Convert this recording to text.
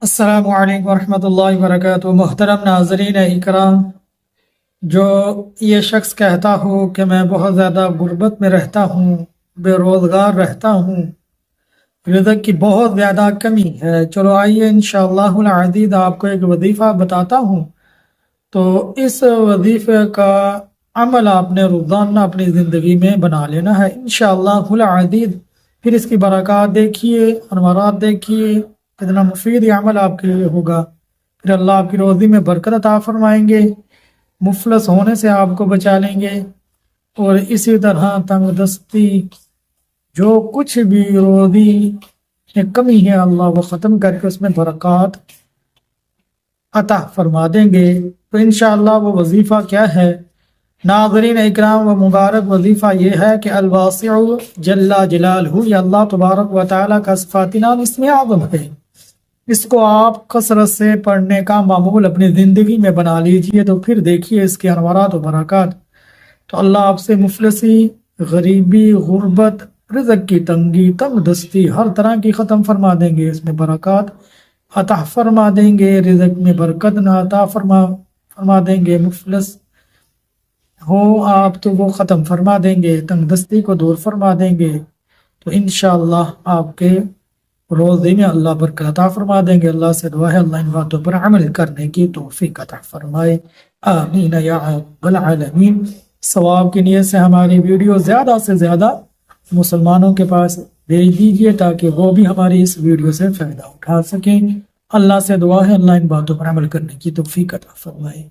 السلام علیکم ورحمۃ اللہ وبرکاتہ۔ محترم ناظرین اکرام، جو یہ شخص کہتا ہو کہ میں بہت زیادہ غربت میں رہتا ہوں، بے روزگار رہتا ہوں، رزق کی بہت زیادہ کمی ہے، چلو آئیے انشاءاللہ العزیز آپ کو ایک وظیفہ بتاتا ہوں، تو اس وظیفے کا عمل آپ نے روزانہ اپنی زندگی میں بنا لینا ہے انشاءاللہ العزیز۔ پھر اس کی برکات دیکھیے، انوارات دیکھیے، کتنا مفید یہ عمل آپ کے لیے ہوگا۔ پھر اللہ آپ کی روزی میں برکت عطا فرمائیں گے، مفلس ہونے سے آپ کو بچا لیں گے، اور اسی طرح تنگ دستی، جو کچھ بھی روزی میں کمی ہے، اللہ وہ ختم کر کے اس میں برکات عطا فرما دیں گے۔ تو انشاءاللہ وہ وظیفہ کیا ہے؟ ناظرین اکرام، و مبارک وظیفہ یہ ہے کہ الواسع جل جلالہ، یہ اللہ تبارک و تعالیٰ کا صفاتی نام اسم اعظم ہے، اس کو آپ کثرت سے پڑھنے کا معمول اپنی زندگی میں بنا لیجئے، تو پھر دیکھیے اس کے انوارات و برکات۔ تو اللہ آپ سے مفلسی، غریبی، غربت، رزق کی تنگی، تنگ دستی ہر طرح کی ختم فرما دیں گے، اس میں برکات عطا فرما دیں گے، رزق میں برکت نہ عطا فرما دیں گے، مفلس ہو آپ تو وہ ختم فرما دیں گے، تنگ دستی کو دور فرما دیں گے۔ تو انشاءاللہ آپ کے روزے میں اللہ برکت عطا فرما دیں گے۔ اللہ سے دعا ہے اللہ ان باتوں پر عمل کرنے کی توفیق عطا فرمائے، آمین یا رب العالمین۔ ثواب کی نیت سے ہماری ویڈیو زیادہ سے زیادہ مسلمانوں کے پاس بھیج دیجیے تاکہ وہ بھی ہماری اس ویڈیو سے فائدہ اٹھا سکیں۔ اللہ سے دعا ہے اللہ ان باتوں پر عمل کرنے کی توفیق عطا فرمائے۔